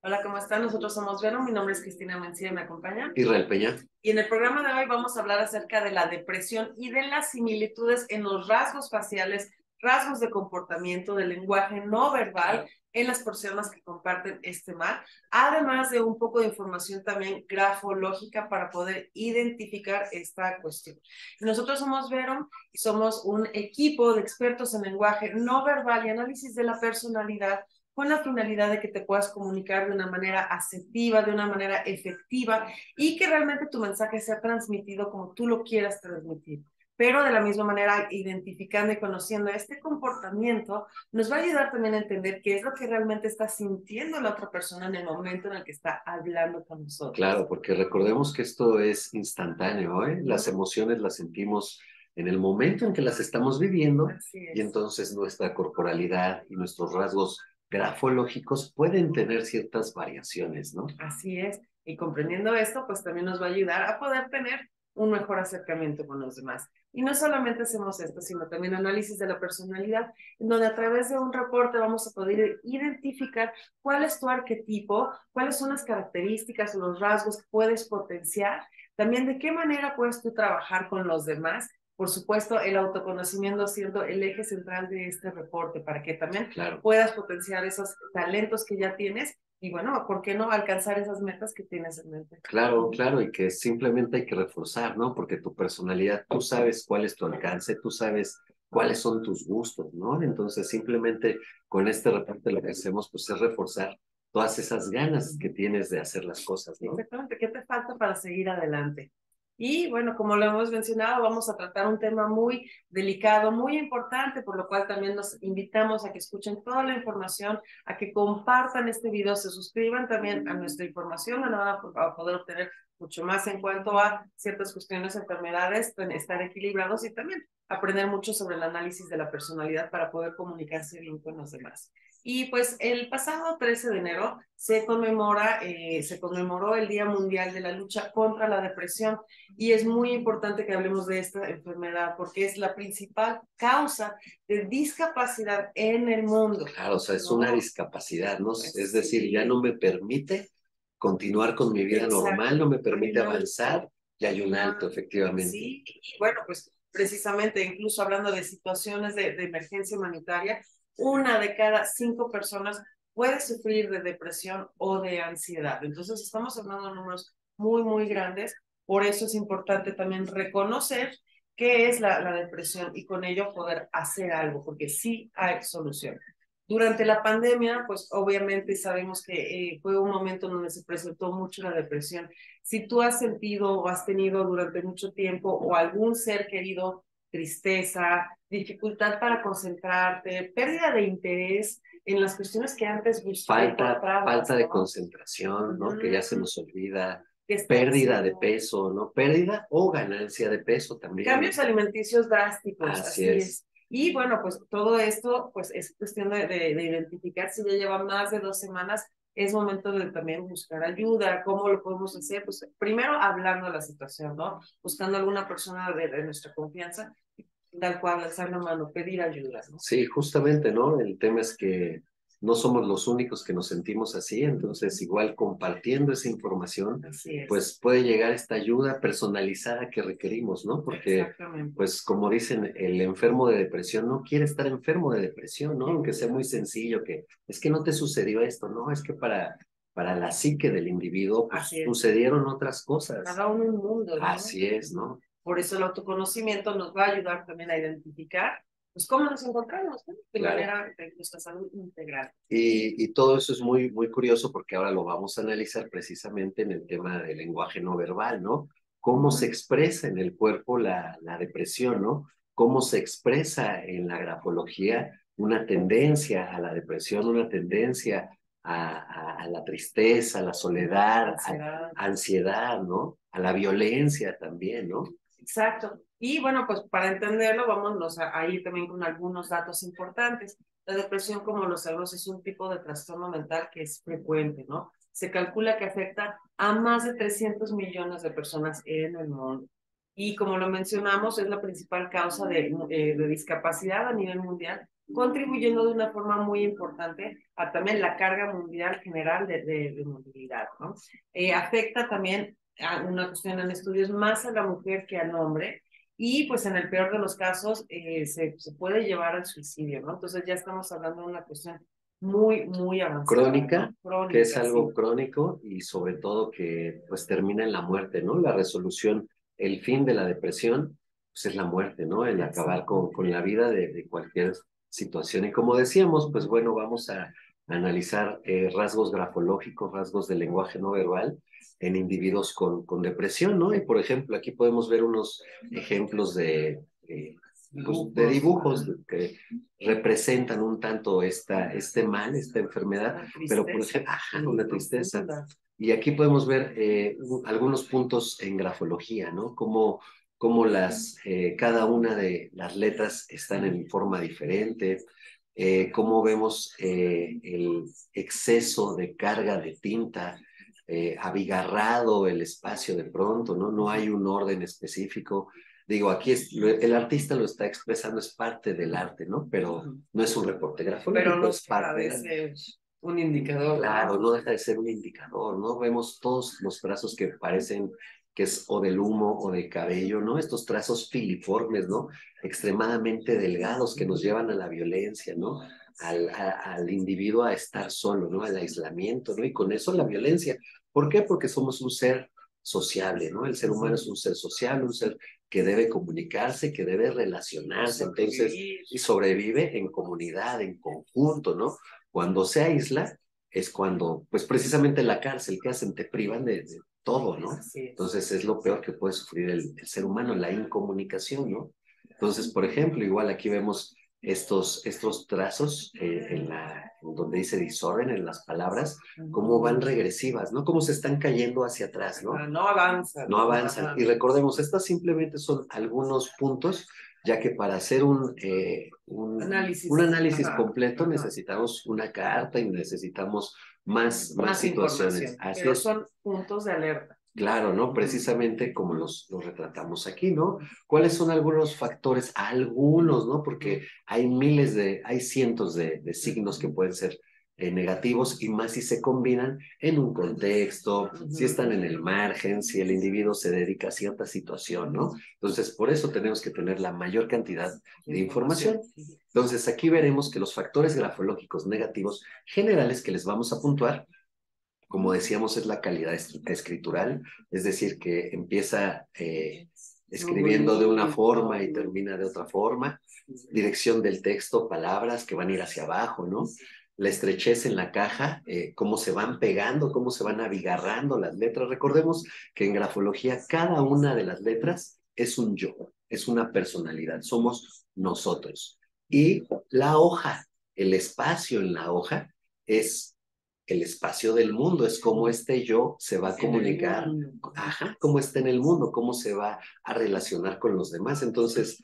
Hola, ¿cómo están? Nosotros somos Vero, mi nombre es Cristina Mencía y me acompaña. Israel Peña. Y en el programa de hoy vamos a hablar acerca de la depresión y de las similitudes en los rasgos faciales, rasgos de comportamiento, del lenguaje no verbal en las personas que comparten este mal, además de un poco de información también grafológica para poder identificar esta cuestión. Nosotros somos Vero y somos un equipo de expertos en lenguaje no verbal y análisis de la personalidad con la finalidad de que te puedas comunicar de una manera asertiva, de una manera efectiva y que realmente tu mensaje sea transmitido como tú lo quieras transmitir. Pero de la misma manera, identificando y conociendo este comportamiento, nos va a ayudar también a entender qué es lo que realmente está sintiendo la otra persona en el momento en el que está hablando con nosotros. Claro, porque recordemos que esto es instantáneo, ¿eh? Las emociones las sentimos en el momento en que las estamos viviendo y entonces nuestra corporalidad y nuestros rasgos grafológicos pueden tener ciertas variaciones, ¿no? Así es. Y comprendiendo esto, pues también nos va a ayudar a poder tener un mejor acercamiento con los demás. Y no solamente hacemos esto, sino también análisis de la personalidad, en donde a través de un reporte vamos a poder identificar cuál es tu arquetipo, cuáles son las características o los rasgos que puedes potenciar, también de qué manera puedes tú trabajar con los demás. Por supuesto, el autoconocimiento siendo el eje central de este reporte, para que también puedas potenciar esos talentos que ya tienes y bueno, ¿por qué no alcanzar esas metas que tienes en mente? Claro, claro, y que simplemente hay que reforzar, ¿no? Porque tu personalidad, tú sabes cuál es tu alcance, tú sabes cuáles son tus gustos, ¿no? Entonces, simplemente con este reporte lo que hacemos, pues, es reforzar todas esas ganas que tienes de hacer las cosas, ¿no? Exactamente, ¿qué te falta para seguir adelante? Y bueno, como lo hemos mencionado, vamos a tratar un tema muy delicado, muy importante, por lo cual también nos invitamos a que escuchen toda la información, a que compartan este video, se suscriban también a nuestra información, donde van a poder obtener mucho más en cuanto a ciertas cuestiones, enfermedades, estar equilibrados y también aprender mucho sobre el análisis de la personalidad para poder comunicarse bien con los demás. Y pues el pasado 13 de enero se conmemoró el Día Mundial de la Lucha contra la Depresión y es muy importante que hablemos de esta enfermedad porque es la principal causa de discapacidad en el mundo. Claro, o sea, es una discapacidad, ¿no? Es decir, ya no me permite continuar con mi vida normal, no me permite avanzar y hay un alto, efectivamente. Sí, y bueno, pues precisamente incluso hablando de situaciones de emergencia humanitaria, una de cada 5 personas puede sufrir de depresión o de ansiedad. Entonces estamos hablando de números muy, muy grandes. Por eso es importante también reconocer qué es la depresión y con ello poder hacer algo, porque sí hay solución. Durante la pandemia, pues obviamente sabemos que fue un momento donde se presentó mucho la depresión. Si tú has sentido o has tenido durante mucho tiempo o algún ser querido tristeza, dificultad para concentrarte, pérdida de interés en las cuestiones que antes falta de concentración, ¿no? Que ya se nos olvida, pérdida de peso, ¿no? Pérdida o ganancia de peso también. Cambios alimenticios drásticos, así es. Y bueno, pues todo esto pues es cuestión de identificar si ya lleva más de 2 semanas, es momento de también buscar ayuda. ¿Cómo lo podemos hacer? Pues primero hablando de la situación, ¿no? Buscando alguna persona de nuestra confianza, tal cual, alzar la mano, pedir ayuda, ¿no? Sí, justamente, ¿no? El tema es que no somos los únicos que nos sentimos así, entonces igual compartiendo esa información, pues puede llegar esta ayuda personalizada que requerimos, ¿no? Porque, pues como dicen, el enfermo de depresión no quiere estar enfermo de depresión, ¿no? Aunque sea muy sencillo que es que no te sucedió esto, ¿no? Es que para la psique del individuo, pues sucedieron otras cosas. Cada uno un mundo, ¿no? Así es, ¿no? Por eso el autoconocimiento nos va a ayudar también a identificar pues cómo nos encontramos, ¿no? De manera de nuestra salud integral. Y todo eso es muy, muy curioso porque ahora lo vamos a analizar precisamente en el tema del lenguaje no verbal, ¿no? Cómo se expresa en el cuerpo la depresión, ¿no? Cómo se expresa en la grafología una tendencia a la depresión, una tendencia a la tristeza, a la soledad, a ansiedad, ¿no? A la violencia también, ¿no? Exacto. Y bueno, pues para entenderlo, vámonos a ir también con algunos datos importantes. La depresión, como lo sabemos, es un tipo de trastorno mental que es frecuente, ¿no? Se calcula que afecta a más de 300 millones de personas en el mundo. Y como lo mencionamos, es la principal causa de discapacidad a nivel mundial contribuyendo de una forma muy importante a también la carga mundial general de movilidad, ¿no? Afecta también a una cuestión en estudios más a la mujer que al hombre, y pues en el peor de los casos se puede llevar al suicidio, ¿no? Entonces ya estamos hablando de una cuestión muy avanzada, Crónica, ¿no? Crónica, que es algo sí. crónico y sobre todo que pues termina en la muerte, ¿no? La resolución, el fin de la depresión, pues es la muerte, ¿no? El acabar con la vida de cualquier situación. Y como decíamos, pues bueno, vamos a analizar rasgos grafológicos, rasgos del lenguaje no verbal en individuos con depresión, ¿no? Y por ejemplo, aquí podemos ver unos ejemplos pues, de dibujos que representan un tanto este mal, esta enfermedad, pero por ejemplo, una tristeza. Y aquí podemos ver algunos puntos en grafología, ¿no? Cómo cada una de las letras están en forma diferente, cómo vemos el exceso de carga de tinta, abigarrado el espacio de pronto, ¿no? No hay un orden específico. Digo, aquí el artista lo está expresando, es parte del arte, ¿no? Pero no es un reporte gráfico, pero no es parte de ser un indicador. Claro, no deja de ser un indicador, ¿no? Vemos todos los trazos que parecen que es o del humo o de cabello, ¿no? Estos trazos filiformes, ¿no? Extremadamente delgados que nos llevan a la violencia, ¿no? Al individuo a estar solo, ¿no? Al aislamiento, ¿no? Y con eso la violencia. ¿Por qué? Porque somos un ser sociable, ¿no? El ser humano es un ser sociable, un ser que debe comunicarse, que debe relacionarse, entonces, y sobrevive en comunidad, en conjunto, ¿no? Cuando se aísla, es cuando, pues precisamente la cárcel que hacen, te privan de todo, ¿no? Entonces es lo peor que puede sufrir el ser humano, la incomunicación, ¿no? Entonces, por ejemplo, igual aquí vemos estos trazos en donde dice disorden en las palabras, cómo van regresivas, ¿no? Cómo se están cayendo hacia atrás, ¿no? No avanzan. No avanzan. Y recordemos, estas simplemente son algunos puntos, ya que para hacer un análisis completo necesitamos una carta y necesitamos más situaciones. Así pero es. Son puntos de alerta. Claro, ¿no? Precisamente como los retratamos aquí, ¿no? ¿Cuáles son algunos factores? Algunos, ¿no? Porque hay cientos de signos que pueden ser negativos y más si se combinan en un contexto, si están en el margen, si el individuo se dedica a cierta situación, ¿no? Entonces, por eso tenemos que tener la mayor cantidad de información. Entonces, aquí veremos que los factores grafológicos negativos generales que les vamos a puntuar, como decíamos, es la calidad escritural, es decir, que empieza escribiendo de una forma y termina de otra forma. Dirección del texto, palabras que van a ir hacia abajo, ¿no? La estrechez en la caja, cómo se van pegando, cómo se van abigarrando las letras. Recordemos que en grafología cada una de las letras es un yo, es una personalidad, somos nosotros. Y la hoja, el espacio en la hoja es el espacio del mundo, es cómo este yo se va a comunicar, cómo está en el mundo, cómo se va a relacionar con los demás. Entonces,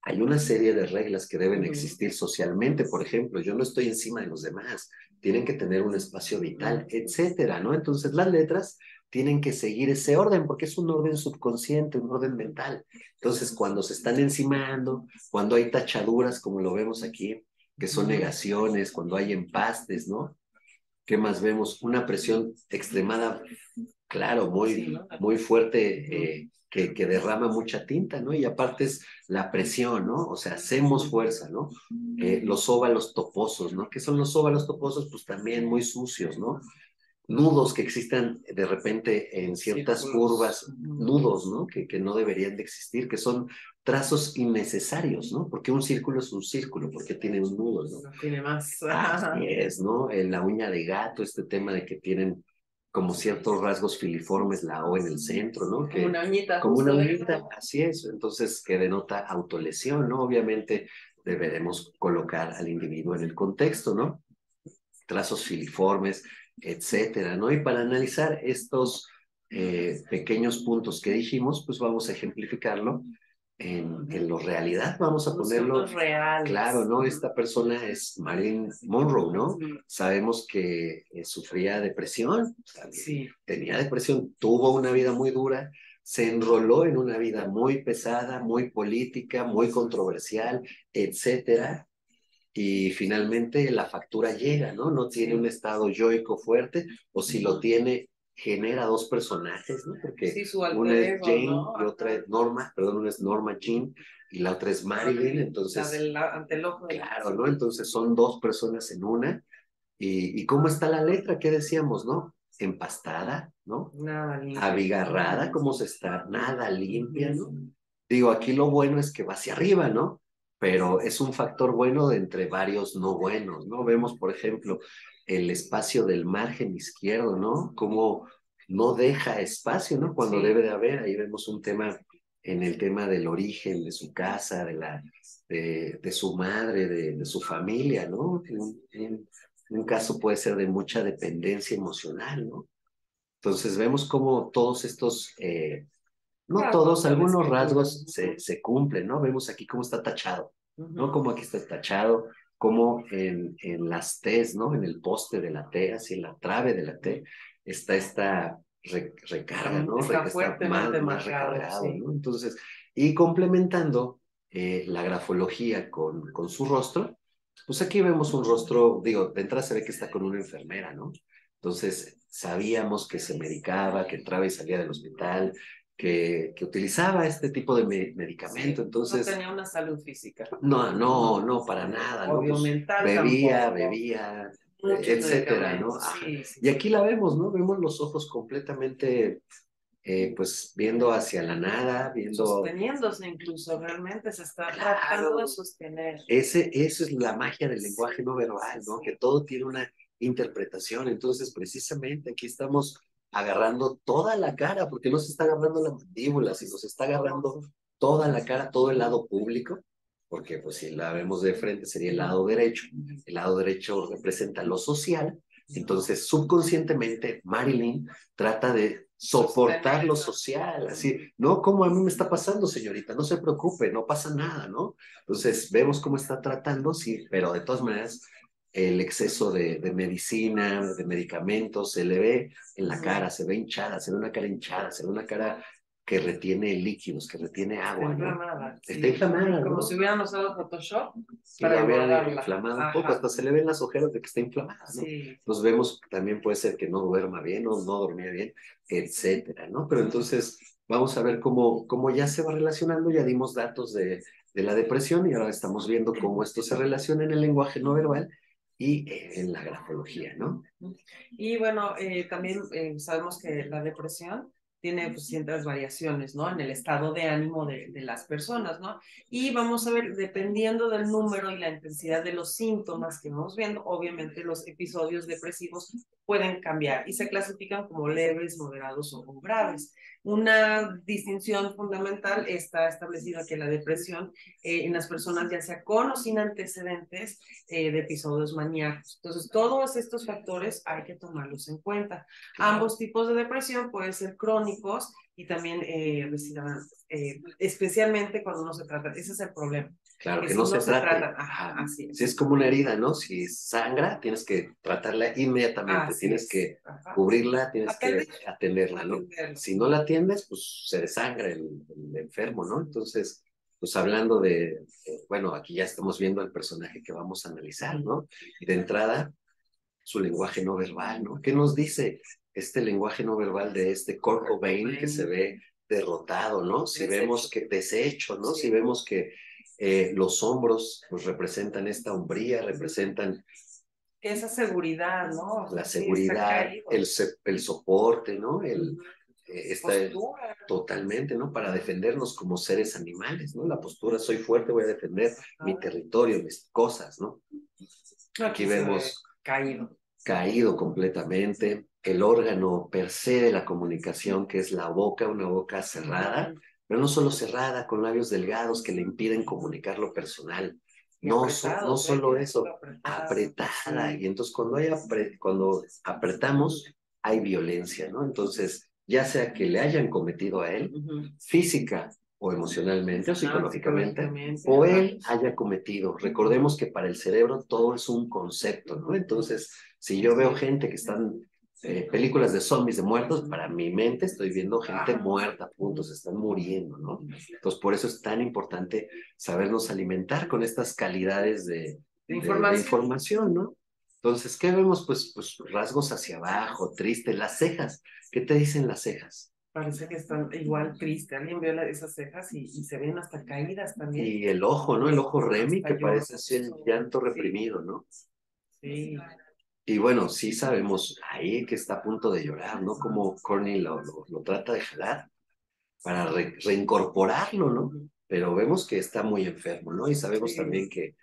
hay una serie de reglas que deben existir socialmente. Por ejemplo, yo no estoy encima de los demás, tienen que tener un espacio vital, etcétera, ¿no? Entonces, las letras tienen que seguir ese orden porque es un orden subconsciente, un orden mental. Entonces, cuando se están encimando, cuando hay tachaduras, como lo vemos aquí, que son negaciones, cuando hay empastes, ¿no? ¿Qué más vemos? Una presión extremada, claro, muy fuerte, que derrama mucha tinta, ¿no? Y aparte es la presión, ¿no? O sea, hacemos fuerza, ¿no? Los óvalos toposos, ¿no? ¿Qué son los óvalos toposos? Pues también muy sucios, ¿no? Nudos que existan de repente en ciertas curvas, nudos, ¿no? Que no deberían de existir, que son trazos innecesarios, ¿no? Porque un círculo es un círculo, porque tiene un nudo, ¿no? No tiene más. Así es, ¿no? En la uña de gato, este tema de que tienen como ciertos rasgos filiformes, la O en el centro, ¿no? Como una uñita. Como una uñita, así es. Entonces, que denota autolesión, ¿no? Obviamente deberemos colocar al individuo en el contexto, ¿no? Trazos filiformes, etcétera, ¿no? Y para analizar estos pequeños puntos que dijimos, pues vamos a ejemplificarlo en lo realidad, vamos a ponerlo claro, ¿no? Esta persona es Marilyn Monroe, ¿no? Sabemos que sufría depresión, sí. Tenía depresión, tuvo una vida muy dura, se enroló en una vida muy pesada, muy política, muy controversial, etcétera, y finalmente la factura llega, ¿no? No tiene un estado yoico fuerte, o si lo tiene, genera dos personajes, ¿no? Porque sí, su una alter es ego, Jane ¿no? y otra es Norma, perdón, una es Norma Jean y la otra es Marilyn, La entonces, del anteojo de claro, ¿no? Entonces son dos personas en una. ¿Y cómo está la letra? ¿Qué decíamos, no? Empastada, ¿no? nada limpia. Abigarrada, ¿cómo se está? Nada limpia, ¿no? Digo, aquí lo bueno es que va hacia arriba, ¿no? Pero es un factor bueno de entre varios no buenos, ¿no? Vemos, por ejemplo, el espacio del margen izquierdo, ¿no? Cómo no deja espacio, ¿no? Cuando Sí. debe de haber, ahí vemos un tema en el tema del origen de su casa, de su madre, de su familia, ¿no? Un caso puede ser de mucha dependencia emocional, ¿no? Entonces vemos cómo todos estos no todos, algunos rasgos se cumplen, ¿no? Vemos aquí cómo está tachado, ¿no? Como aquí está tachado, como en las T's, ¿no? En el poste de la T, así en la trave de la T, está esta recarga, ¿no? Está Está fuertemente más marcado, recargado, sí. ¿no? Entonces, y complementando la grafología con su rostro, pues aquí vemos un rostro, digo, de entrada se ve que está con una enfermera, ¿no? Entonces, sabíamos que se medicaba, que entraba y salía del hospital, que utilizaba este tipo de medicamento. Sí, Entonces, no tenía una salud física. no, para nada, ¿no? Obvio, Pues mental bebía, tampoco. bebía, Muchos etcétera, ¿no? medicamentos, Ajá. sí, sí, Y sí. aquí la vemos, ¿no? Vemos los ojos completamente, pues, viendo hacia la nada, viendo... Sosteniéndose incluso, realmente se está tratando Claro, de sostener. eso es la magia del lenguaje no verbal, ¿no? Que todo tiene una interpretación. Entonces, precisamente aquí estamos agarrando toda la cara, porque no se está agarrando la mandíbula, sino se está agarrando toda la cara, todo el lado público, porque pues si la vemos de frente sería el lado derecho. El lado derecho representa lo social. Entonces, subconscientemente, Marilyn trata de soportar lo social, así, no como a mí me está pasando, señorita, no se preocupe, no pasa nada, ¿no? Entonces, vemos cómo está tratando, sí, pero de todas maneras, el exceso de medicina, de medicamentos, se le ve en la cara, se ve hinchada, se ve una cara hinchada, se ve una cara que retiene líquidos, que retiene agua, Está ¿no? inflamada. Está inflamada, Como ¿no? si hubieran usado Photoshop Y para la hubieran engordarla. inflamado un poco, Ajá. hasta se le ven las ojeras de que está inflamada, ¿no? Sí. Nos vemos, también puede ser que no duerma bien o no dormía bien, etcétera, ¿no? Pero entonces vamos a ver cómo ya se va relacionando, ya dimos datos de la depresión y ahora estamos viendo cómo esto se relaciona en el lenguaje no verbal y en la grafología, ¿no? Y bueno, también sabemos que la depresión tiene pues, ciertas variaciones, ¿no? En el estado de ánimo de las personas, ¿no? Y vamos a ver, dependiendo del número y la intensidad de los síntomas que vamos viendo, obviamente los episodios depresivos pueden cambiar y se clasifican como leves, moderados o graves. Una distinción fundamental está establecida que la depresión en las personas ya sea con o sin antecedentes de episodios maníacos. Entonces, todos estos factores hay que tomarlos en cuenta. Ambos tipos de depresión pueden ser crónicos y también especialmente cuando no se trata. Ese es el problema. Claro, que si no se trate. tratan, ajá, así es. Si es como una herida, ¿no? Si sangra, tienes que tratarla inmediatamente, tienes que cubrirla, tienes que atenderla, ¿no? Si no la atiendes, pues se desangra el enfermo, ¿no? Entonces, pues hablando bueno, aquí ya estamos viendo al personaje que vamos a analizar, ¿no? De entrada, su lenguaje no verbal, ¿no? ¿Qué nos dice este lenguaje no verbal de este Kurt Cobain que se ve derrotado, ¿no? Si vemos que deshecho, ¿no? Si vemos que los hombros pues representan esta hombría, representan esa seguridad, ¿no? la seguridad, el soporte, ¿no? Esta totalmente, ¿no? Para defendernos como seres animales, ¿no? La postura, soy fuerte, voy a defender mi territorio, mis cosas, ¿no? Aquí vemos caído completamente, el órgano per se de la comunicación, que es la boca, una boca cerrada, pero no solo cerrada, con labios delgados que le impiden comunicar lo personal. No, no solo eso, apretada. Y entonces cuando apretamos, hay violencia, ¿no? Entonces, ya sea que le hayan cometido a él, física o emocionalmente o psicológicamente, o él haya cometido. Recordemos que para el cerebro todo es un concepto, ¿no? Entonces, si yo veo gente que están películas de zombies, de muertos, para mi mente estoy viendo gente muerta, punto, se están muriendo, ¿no? Entonces, por eso es tan importante sabernos alimentar con estas calidades de de información, ¿no? Entonces, ¿qué vemos? Pues rasgos hacia abajo, triste, las cejas. ¿Qué te dicen las cejas? Parece que están igual triste. Alguien vio esas cejas y se ven hasta caídas también. Y el ojo, ¿no? El ojo Remy, que lloroso. parece así el llanto reprimido, ¿no? Sí. Y bueno, sí sabemos ahí que está a punto de llorar, ¿no? Como Courtney lo trata de jalar para reincorporarlo, ¿no? Pero vemos que está muy enfermo, ¿no? Y sabemos también que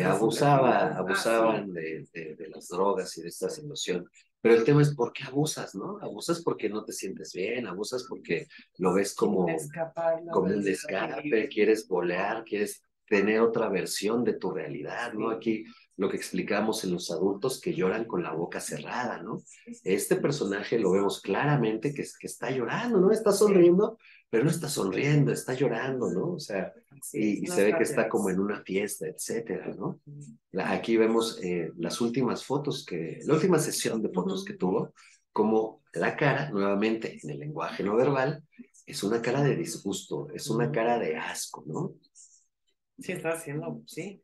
abusaban de las drogas y de esta situación. Pero el tema es por qué abusas, ¿no? Abusas porque no te sientes bien, abusas porque lo ves como un escape, quieres volar, quieres tener otra versión de tu realidad, ¿no? Aquí lo que explicamos en los adultos que lloran con la boca cerrada, ¿no? Este personaje lo vemos claramente que está llorando, ¿no? Está sonriendo, pero no está sonriendo, está llorando, ¿no? O sea, y se ve que está como en una fiesta, etcétera, ¿no? Aquí vemos las últimas fotos la última sesión de fotos que tuvo, como la cara, nuevamente, en el lenguaje no verbal, es una cara de disgusto, es una cara de asco, ¿no? Sí, está haciendo, sí.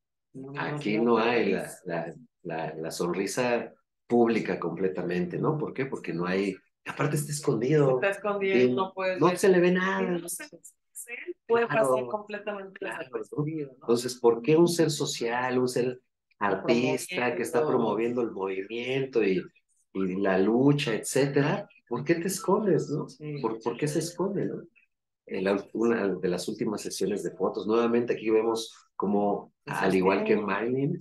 Aquí no hay la sonrisa pública completamente, ¿no? ¿Por qué? Porque no hay, aparte está escondido. Está escondido, no puedes No se le ve nada. No sé, puede pasar completamente desapercibido, ¿no? Entonces, ¿por qué un ser social, un ser artista que está promoviendo el movimiento y la lucha, etcétera? ¿Por qué te escondes, no? ¿Por qué se esconde, no? Una de las últimas sesiones de fotos. Nuevamente aquí vemos como, al igual que Marilyn,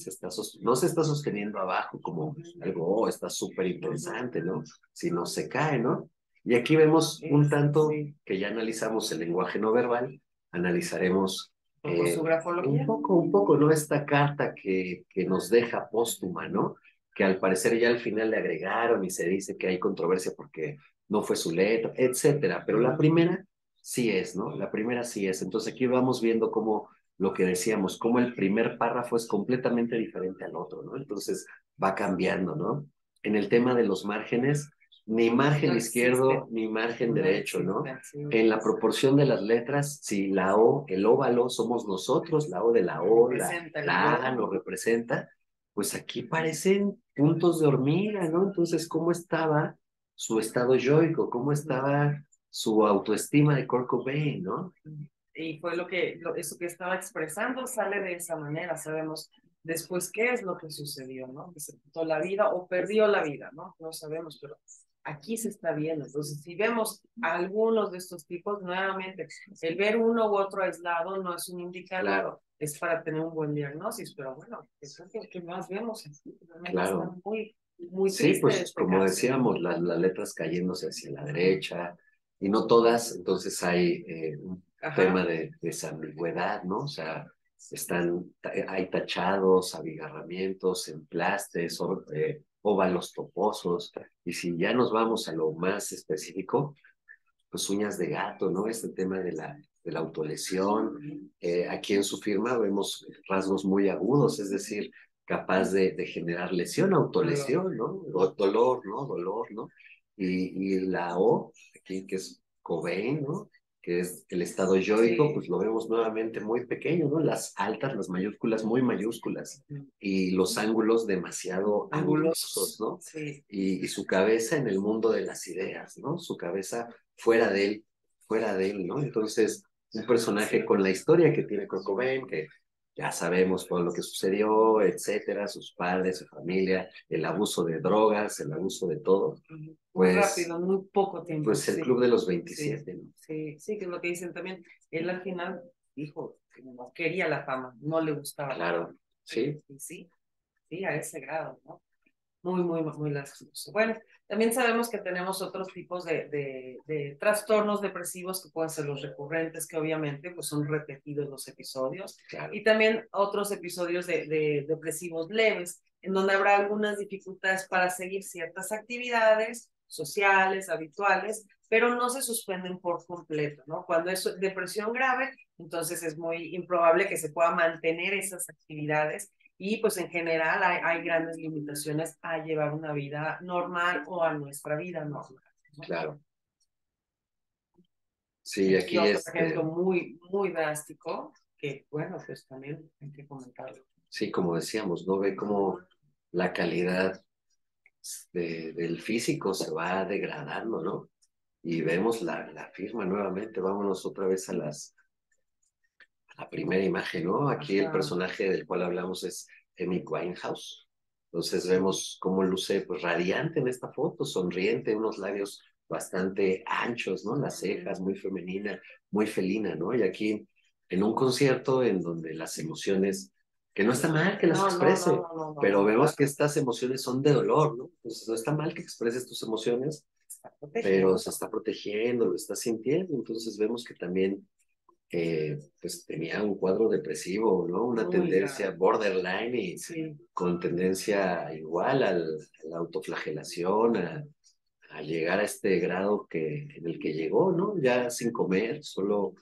no se está sosteniendo abajo como algo, está súper interesante, ¿no? Sino se cae, ¿no? Y aquí vemos un tanto que ya analizamos el lenguaje no verbal, analizaremos su grafología. un poco, ¿no? Esta carta que nos deja póstuma, ¿no? Que al parecer ya al final le agregaron y se dice que hay controversia porque no fue su letra, etcétera. Pero la primera sí es, ¿no? La primera sí es. Entonces aquí vamos viendo cómo lo que decíamos, cómo el primer párrafo es completamente diferente al otro, ¿no? Entonces va cambiando, ¿no? En el tema de los márgenes, ni margen izquierdo ni margen derecho, ¿no? En la proporción de las letras, si la O, el óvalo somos nosotros, la O de la O, la A lo representa, pues aquí parecen puntos de hormiga, ¿no? Entonces, ¿cómo estaba su estado yoico? ¿Cómo estaba su autoestima de Kurt Cobain, ¿no? Y fue eso que estaba expresando sale de esa manera. Sabemos después qué es lo que sucedió, ¿no? Que se quitó la vida o perdió la vida, ¿no? No sabemos, pero aquí se está viendo. Entonces, si vemos algunos de estos tipos, nuevamente, el ver uno u otro aislado no es un indicador, claro, es para tener un buen diagnóstico, pero bueno, eso es lo que más vemos aquí. Claro. Está muy, muy sí, triste pues como decíamos, las letras cayéndose hacia la derecha, y no todas, entonces hay un tema de desambigüedad, ¿no? O sea, hay tachados, abigarramientos, emplastes, óvalos toposos, y si ya nos vamos a lo más específico, pues uñas de gato, ¿no? Este tema de la autolesión. Aquí en su firma vemos rasgos muy agudos, es decir, capaz de generar lesión, autolesión, ¿no? Dolor, ¿no? Dolor, ¿no? Y la O, aquí que es Cobain, ¿no? Que es el estado yoico, pues lo vemos nuevamente muy pequeño, ¿no? Las altas, las mayúsculas muy mayúsculas y los ángulos demasiado angulosos, ¿no? Sí. Y su cabeza en el mundo de las ideas, ¿no? Su cabeza fuera de él, ¿no? Entonces, un personaje con la historia que tiene Kurt Cobain, que ya sabemos todo lo que sucedió, etcétera, sus padres, su familia, el abuso de drogas, el abuso de todo. Muy rápido, muy poco tiempo. Pues el club de los 27, ¿no? Sí, que es lo que dicen también. Él al final dijo que no quería la fama, no le gustaba. Claro, sí. Sí, a ese grado, ¿no? Muy, muy, muy lastimoso. Bueno, también sabemos que tenemos otros tipos de trastornos depresivos que pueden ser los recurrentes, que obviamente pues son repetidos los episodios, claro, y también otros episodios de depresivos leves, en donde habrá algunas dificultades para seguir ciertas actividades sociales, habituales, pero no se suspenden por completo, ¿no? Cuando es depresión grave, entonces es muy improbable que se pueda mantener esas actividades y pues en general hay grandes limitaciones a llevar una vida normal o a nuestra vida normal, ¿no? Claro. Sí, aquí otro ejemplo muy, muy drástico, que bueno, pues también hay que comentarlo. Sí, como decíamos, ¿no? Ve cómo la calidad del físico se va degradando, ¿no? Y vemos la firma nuevamente. Vámonos otra vez a la primera imagen, ¿no? Aquí el personaje del cual hablamos es Amy Winehouse. Entonces vemos cómo luce pues radiante en esta foto, sonriente, unos labios bastante anchos, ¿no? Las cejas muy femenina, muy felina, ¿no? Y aquí en un concierto en donde las emociones, que no está mal que las exprese, pero vemos que estas emociones son de dolor, ¿no? Entonces no está mal que expreses tus emociones, pero se está protegiendo, lo está sintiendo. Entonces vemos que también pues tenía un cuadro depresivo, ¿no? Una tendencia borderline y con tendencia igual a la autoflagelación, a llegar a este grado en el que llegó, ¿no? Ya sin comer, solo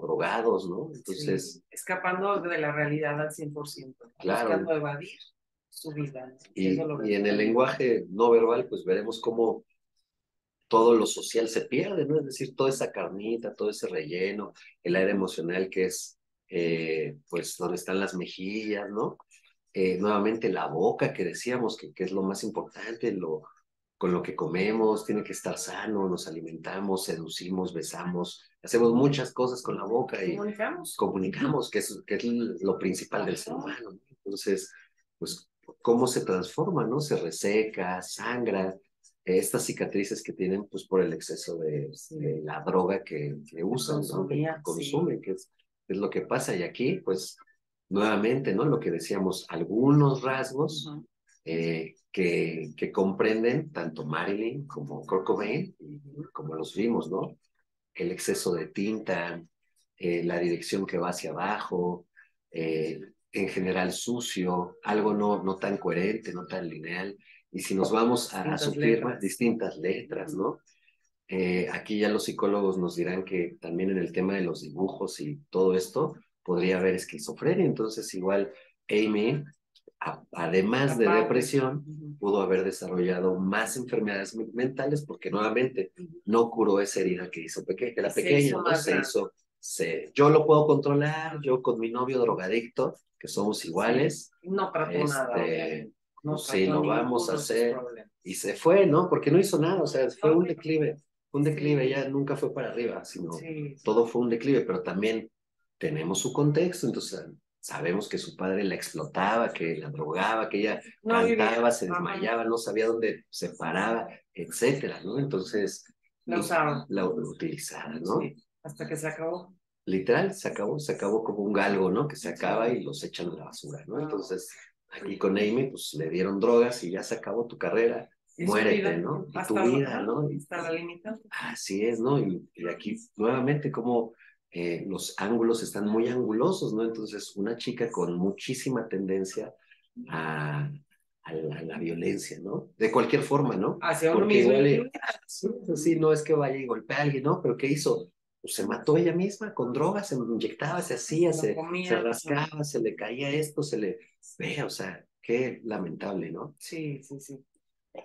drogados, ¿no? Entonces... Escapando de la realidad al 100%, claro. buscando evadir su vida. Y en el lenguaje no verbal, pues veremos cómo todo lo social se pierde, ¿no? Es decir, toda esa carnita, todo ese relleno, el aire emocional que es, pues, donde están las mejillas, ¿no? Nuevamente la boca que decíamos que es lo más importante, con lo que comemos, tiene que estar sano, nos alimentamos, seducimos, besamos, hacemos muchas cosas con la boca y comunicamos que es lo principal del ser humano, ¿no? Entonces, pues, ¿cómo se transforma, no? Se reseca, sangra, estas cicatrices que tienen pues por el exceso de la droga que usan, ¿no? Que consumen, es lo que pasa. Y aquí, pues, nuevamente, ¿no? Lo que decíamos, algunos rasgos que comprenden tanto Marilyn como Kurt Cobain, como los vimos, ¿no? El exceso de tinta, la dirección que va hacia abajo, en general sucio, algo no tan coherente, no tan lineal. Y si nos vamos a su firma, distintas letras, ¿no? Aquí ya los psicólogos nos dirán que también en el tema de los dibujos y todo esto podría haber esquizofrenia. Entonces, igual Amy, además de depresión, pudo haber desarrollado más enfermedades mentales porque nuevamente no curó esa herida que hizo que era pequeña, ¿no? Yo lo puedo controlar, yo con mi novio drogadicto, que somos iguales. No trató nada. No sí, lo vamos a hacer. Y se fue, ¿no? Porque no hizo nada, o sea, fue un declive, ya nunca fue para arriba, sino todo fue un declive, pero también tenemos su contexto, entonces sabemos que su padre la explotaba, que la drogaba, que ella cantaba, se desmayaba, no sabía dónde se paraba, etcétera, ¿no? Entonces, la usaban. La utilizaban, ¿no? Sí, hasta que se acabó. Literal, se acabó como un galgo, ¿no? Que se acaba y los echan a la basura, ¿no? Entonces, aquí con Amy, pues le dieron drogas y ya se acabó tu carrera, muérete, ¿no? Y tu vida, ¿no? Hasta la limitante. Así es, ¿no? Y aquí nuevamente como los ángulos están muy angulosos, ¿no? Entonces, una chica con muchísima tendencia a, la violencia, ¿no? De cualquier forma, ¿no? Hacia uno mismo. Sí, no es que vaya y golpee a alguien, ¿no? Pero ¿qué hizo? Pues se mató ella misma con drogas, se inyectaba, se hacía, se rascaba, se le caía esto, se le... Ve, o sea, qué lamentable, ¿no? Sí.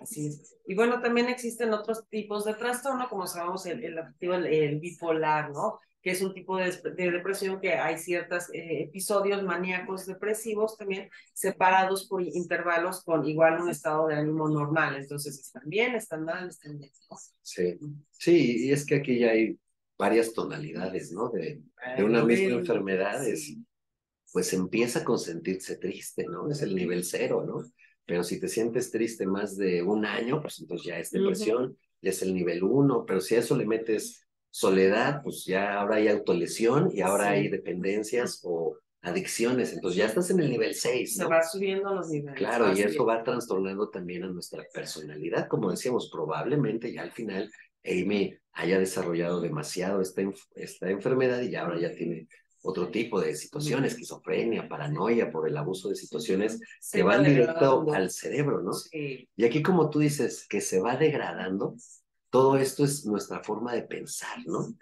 Así es. Y bueno, también existen otros tipos de trastorno, como sabemos el bipolar, ¿no? Que es un tipo de depresión que hay ciertos episodios maníacos depresivos también separados por intervalos con igual un estado de ánimo normal. Entonces, están bien, están mal, están bien, ¿no? Sí, y es que aquí ya hay varias tonalidades, ¿no? De una misma enfermedad, pues empieza con sentirse triste, ¿no? Es el nivel 0, ¿no? Pero si te sientes triste más de un año, pues entonces ya es depresión, ya es el nivel 1, pero si a eso le metes soledad, pues ya ahora hay autolesión y ahora hay dependencias o adicciones, entonces ya estás en el nivel 6, ¿no? Se va subiendo los niveles. Claro, y eso va trastornando también a nuestra personalidad, como decíamos, probablemente ya al final Amy haya desarrollado demasiado esta enfermedad y ahora ya tiene otro tipo de situaciones, esquizofrenia, paranoia por el abuso de situaciones que van directo al cerebro, ¿no? Sí. Y aquí como tú dices, que se va degradando, todo esto es nuestra forma de pensar, ¿no?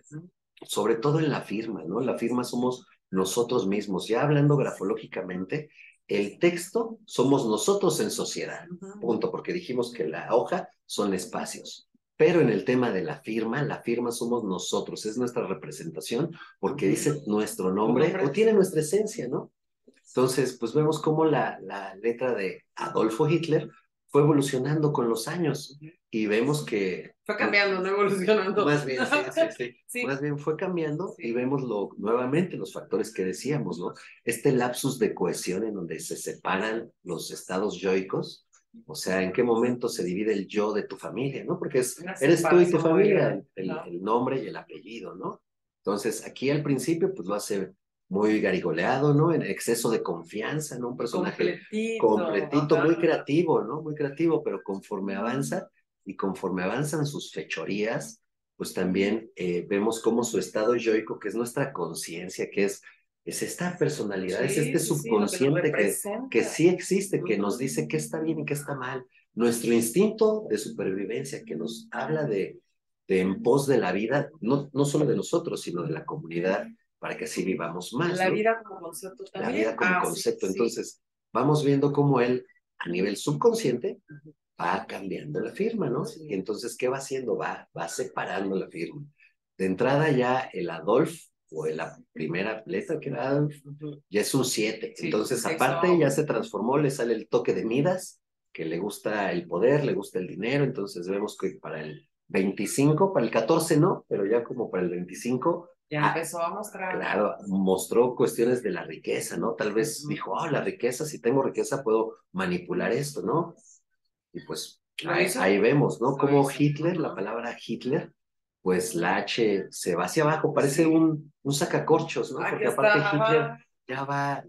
Sobre todo en la firma, ¿no? La firma somos nosotros mismos. Ya hablando grafológicamente, el texto somos nosotros en sociedad, punto, porque dijimos que la hoja son espacios. Pero en el tema de la firma somos nosotros, es nuestra representación, porque dice nuestro nombre o tiene nuestra esencia, ¿no? Entonces, pues vemos cómo la letra de Adolfo Hitler fue evolucionando con los años y vemos que... Fue cambiando, no evolucionando. Más bien, sí, sí, sí. Sí. Más bien fue cambiando Sí. y vemos nuevamente los factores que decíamos, ¿no? Este lapsus de cohesión en donde se separan los estados yoicos, o sea, en qué momento se divide el yo de tu familia, ¿no? Porque eres tú y tu familia, el nombre y el apellido, ¿no? Entonces, aquí al principio, pues lo hace muy garigoleado, ¿no? En exceso de confianza, ¿no? Un personaje completito, muy creativo, ¿no? Muy creativo, pero conforme avanza y conforme avanzan sus fechorías, pues también vemos cómo su estado yoico, que es nuestra conciencia, que es esta personalidad, es este subconsciente que sí existe, que nos dice qué está bien y qué está mal. Nuestro instinto de supervivencia que nos habla de en pos de la vida, no solo de nosotros, sino de la comunidad, para que así vivamos más. La ¿no? vida como concepto también. La vida como concepto. Sí. Entonces, vamos viendo cómo él, a nivel subconsciente, va cambiando la firma, ¿no? Sí. Y entonces, ¿qué va haciendo? Va separando la firma. De entrada ya el Adolf, o la primera letra que era Adolf, ya es un 7. Sí, entonces, aparte, ya se transformó, le sale el toque de Midas, que le gusta el poder, le gusta el dinero, entonces vemos que para el 25, para el 14 no, pero ya como para el 25... Ya empezó a mostrar. Claro, mostró cuestiones de la riqueza, ¿no? Tal vez dijo, oh, la riqueza, si tengo riqueza puedo manipular esto, ¿no? Y pues ahí vemos, ¿no? Como Hitler, la palabra Hitler, pues la H se va hacia abajo, parece un sacacorchos, ¿no? Porque aparte Hitler ya va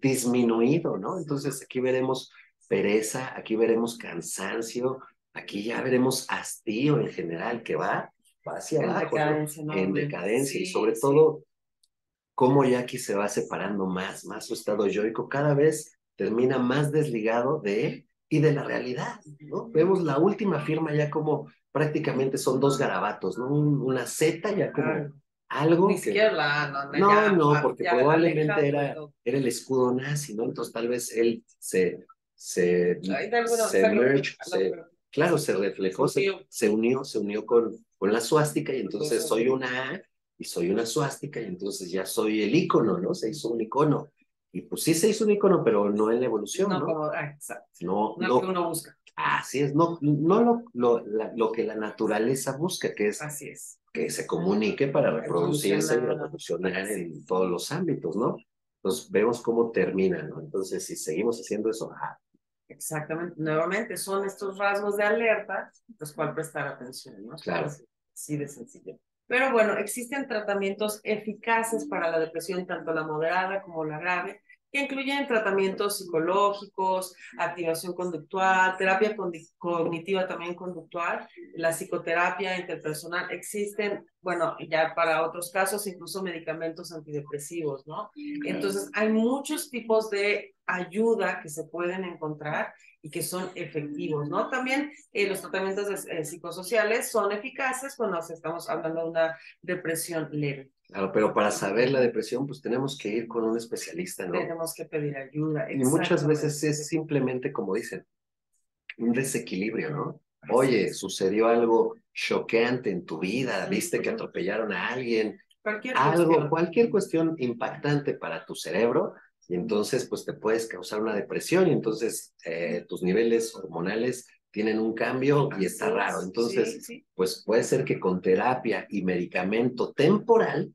disminuido, ¿no? Entonces aquí veremos pereza, aquí veremos cansancio, aquí ya veremos hastío en general, que va hacia abajo, ¿no? En decadencia, y sobre todo cómo ya aquí se va separando más su estado yoico, cada vez termina más desligado de él y de la realidad, ¿no? Vemos la última firma ya como prácticamente son dos garabatos, ¿no? Una Z ya como algo ni siquiera la no, porque probablemente era el escudo nazi, ¿no? Entonces tal vez él claro, se reflejó, se unió con la suástica, y entonces soy una A y soy una suástica, y entonces ya soy el ícono, ¿no? Se hizo un icono. Y pues sí se hizo un icono, pero no en la evolución, ¿no? Como, exacto. No lo que uno busca. Así es, no lo que la naturaleza busca, que es, así es, que se comunique para reproducirse y revolucionar en todos los ámbitos, ¿no? Entonces vemos cómo termina, ¿no? Entonces, si seguimos haciendo eso, exactamente, nuevamente son estos rasgos de alerta, los cuales prestar atención, ¿no? Claro. Así de sencillo. Pero bueno, existen tratamientos eficaces para la depresión, tanto la moderada como la grave, que incluyen tratamientos psicológicos, activación conductual, terapia cognitiva también conductual, la psicoterapia interpersonal. Existen, bueno, ya para otros casos, incluso medicamentos antidepresivos, ¿no? Entonces, hay muchos tipos de ayuda que se pueden encontrar y que son efectivos, ¿no? También los tratamientos psicosociales son eficaces cuando estamos hablando de una depresión leve. Claro, pero para saber la depresión, pues tenemos que ir con un especialista, ¿no? Tenemos que pedir ayuda. Y muchas veces es simplemente, como dicen, un desequilibrio, ¿no? Oye, sucedió algo choqueante en tu vida, viste que atropellaron a alguien, cualquier cuestión impactante para tu cerebro, y entonces pues te puedes causar una depresión, y entonces tus niveles hormonales tienen un cambio y está raro. Entonces, pues puede ser que con terapia y medicamento temporal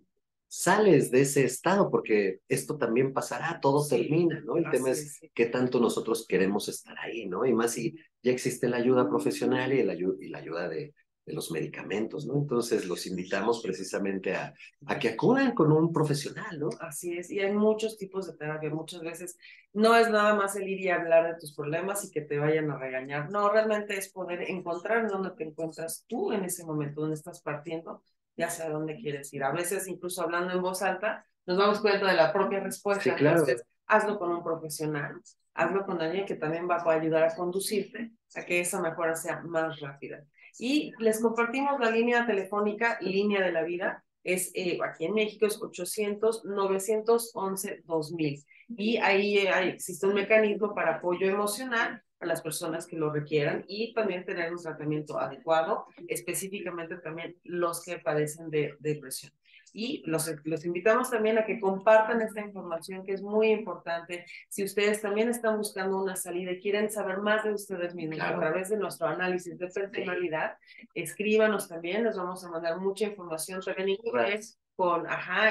sales de ese estado, porque esto también pasará, todo termina, ¿no? El tema es qué tanto nosotros queremos estar ahí, ¿no? Y más si ya existe la ayuda profesional y la ayuda de los medicamentos, ¿no? Entonces los invitamos precisamente a que acudan con un profesional, ¿no? Así es, y hay muchos tipos de terapia. Muchas veces no es nada más el ir y hablar de tus problemas y que te vayan a regañar. No, realmente es poder encontrar dónde te encuentras tú en ese momento, donde estás partiendo, ya sea dónde quieres ir. A veces, incluso hablando en voz alta, nos damos cuenta de la propia respuesta. Sí, claro. Entonces, hazlo con un profesional, hazlo con alguien que también va a ayudar a conducirte a que esa mejora sea más rápida. Y les compartimos la línea telefónica, Línea de la Vida. Es aquí en México es 800-911-2000. Y ahí existe un mecanismo para apoyo emocional a las personas que lo requieran y también tener un tratamiento adecuado, específicamente también los que padecen de depresión. Y los invitamos también a que compartan esta información que es muy importante. Si ustedes también están buscando una salida y quieren saber más de ustedes mismos a través de nuestro análisis de personalidad, escríbanos también, les vamos a mandar mucha información. También incluye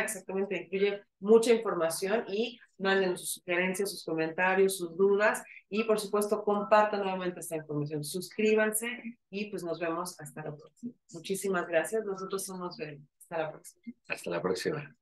exactamente, incluye mucha información y manden sus sugerencias, sus comentarios, sus dudas y por supuesto compartan nuevamente esta información. Suscríbanse y pues nos vemos hasta la próxima. Muchísimas gracias. Nosotros somos Hasta la próxima. Hasta la próxima.